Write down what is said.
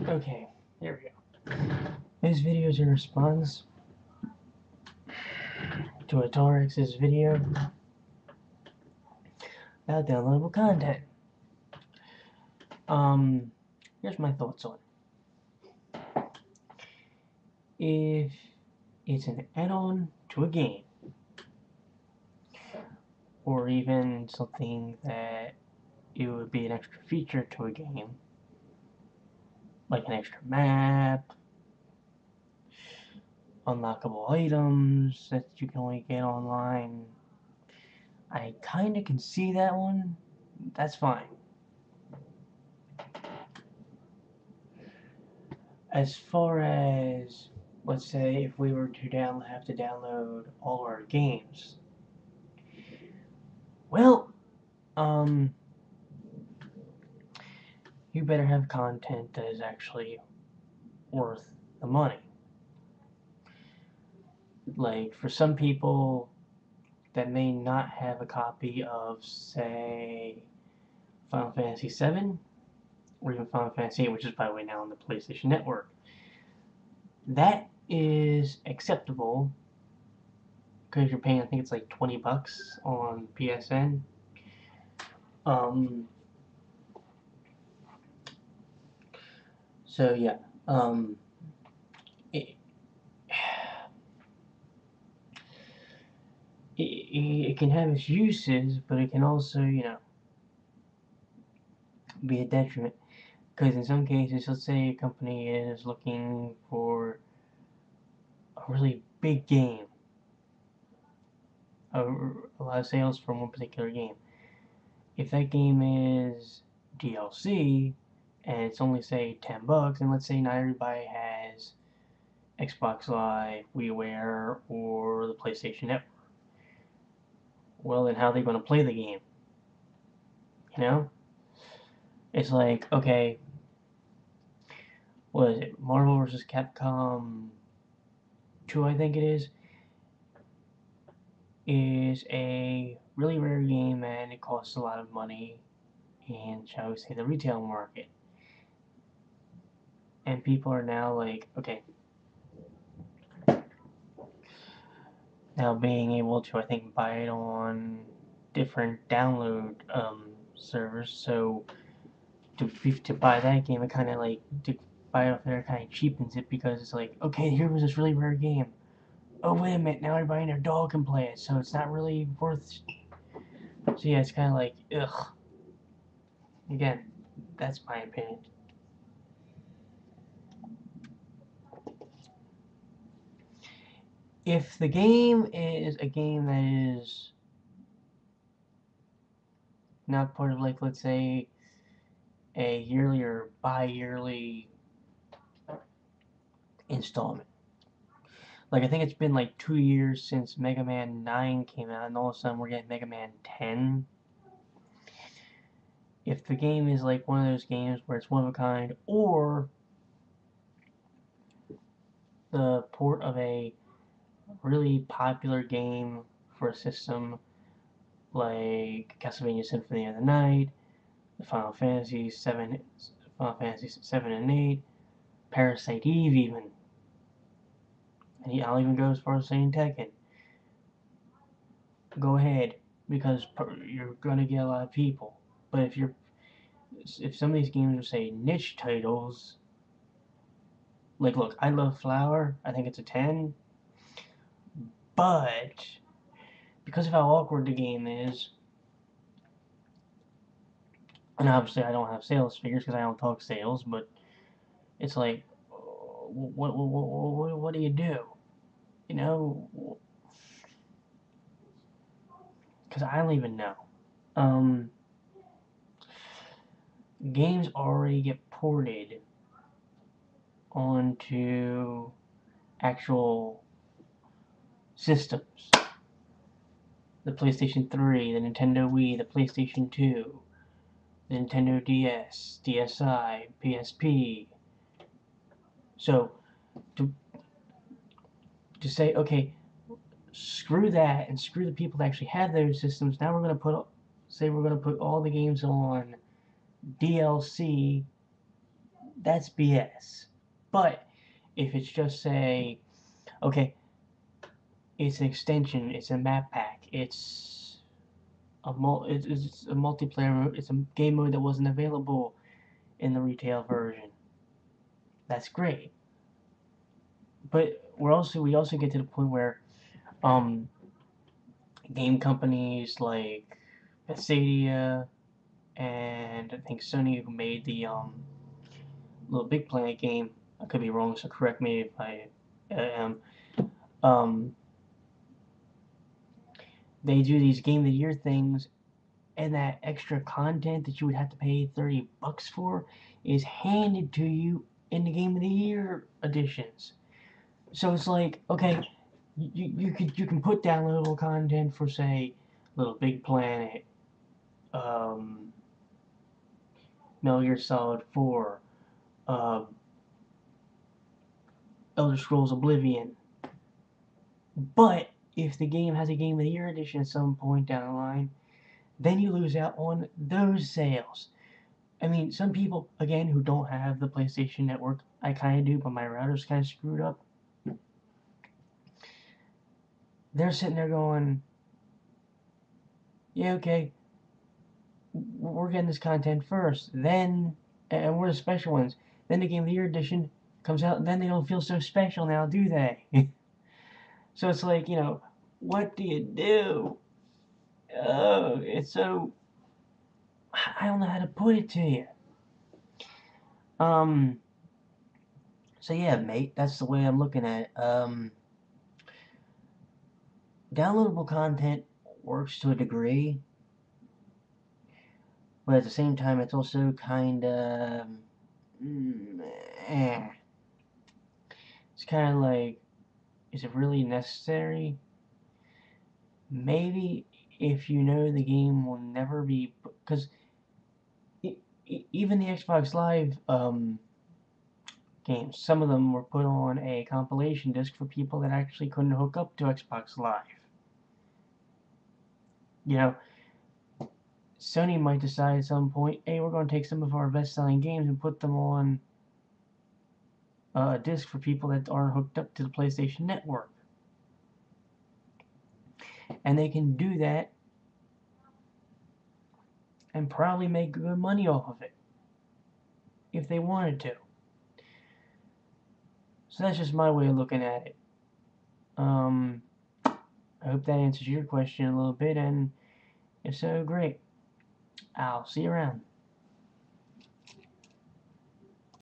Okay, there we go. This video is a response to a Torex's video about downloadable content. Here's my thoughts on it. If it's an add-on to a game, or even something that it would be an extra feature to a game, like an extra map, unlockable items that you can only get online, I kinda can see that one. That's fine. As far as, let's say, if we were to have to download all our games, well, you better have content that is actually worth the money. Like, for some people that may not have a copy of, say, Final Fantasy VII, or even Final Fantasy VIII, which is, by the way, now on the PlayStation Network, that is acceptable because you're paying, I think it's like $20 on PSN. So yeah, it, it can have its uses, but it can also, be a detriment. Because in some cases, let's say a company is looking for a really big game, a lot of sales from one particular game. If that game is DLC and it's only say $10, and let's say not everybody has Xbox Live, WiiWare, or the PlayStation Network, well then how are they going to play the game? You know, it's like, okay, what is it? Marvel vs. Capcom 2, I think it is a really rare game and it costs a lot of money in, shall we say, the retail market. And people are now like, okay, now being able to, I think, buy it on different download servers. So to buy that game, it kind of like, to buy it off there kind of cheapens it, because it's like, okay, here was this really rare game. Oh, wait a minute, now everybody and their dog can play it, so it's not really worth. So yeah, it's kind of like, ugh. Again, that's my opinion. If the game is a game that is not part of, like, let's say, a yearly or bi-yearly installment. Like, I think it's been like 2 years since Mega Man 9 came out, and all of a sudden we're getting Mega Man 10. If the game is like one of those games where it's one of a kind, or the port of a really popular game for a system, like Castlevania Symphony of the Night, Final Fantasy 7, Final Fantasy 7 and 8, Parasite Eve even, and I'll even go as far as saying Tekken. Go ahead, because you're gonna get a lot of people. But if some of these games are, say, niche titles, like, look, I love Flower, I think it's a 10, but because of how awkward the game is, and obviously I don't have sales figures because I don't talk sales, but it's like, what do you do? You know, because I don't even know. Um, Games already get ported onto actual systems. The PlayStation 3, the Nintendo Wii, the PlayStation 2, the Nintendo DS, DSi, PSP. So to say, okay, screw that and screw the people that actually have those systems. Now we're going to put all the games on DLC that's BS. But if it's just say, okay, it's an extension, it's a map pack, it's a multiplayer, it's a game mode that wasn't available in the retail version. That's great. But we also get to the point where um, game companies like Bethesda and I think Sony, who made the Little Big Planet game, I could be wrong, so correct me if I am. Um, they do these Game of the Year things, and that extra content that you would have to pay $30 for is handed to you in the Game of the Year editions. So it's like, okay, you can put downloadable content for say Little Big Planet, um, Metal Gear Solid 4, uh, Elder Scrolls Oblivion. But if the game has a Game of the Year edition at some point down the line, then you lose out on those sales. I mean, some people, again, who don't have the PlayStation Network, I kind of do, but my router's kind of screwed up. They're sitting there going, yeah, okay, we're getting this content first, then, and we're the special ones. Then the Game of the Year edition comes out, and then they don't feel so special now, do they? So it's like, what do you do? Oh, it's so. I don't know how to put it to you. Um, so yeah, mate, that's the way I'm looking at it. Downloadable content works to a degree, but at the same time, it's also kind of. Eh. It's kind of like, is it really necessary? Maybe if you know the game will never be. Because even the Xbox Live games, some of them were put on a compilation disc for people that actually couldn't hook up to Xbox Live. You know, Sony might decide at some point, hey, we're going to take some of our best-selling games and put them on a disc for people that aren't hooked up to the PlayStation Network. And they can do that and probably make good money off of it if they wanted to. So that's just my way of looking at it. I hope that answers your question a little bit, and if so, great. I'll see you around.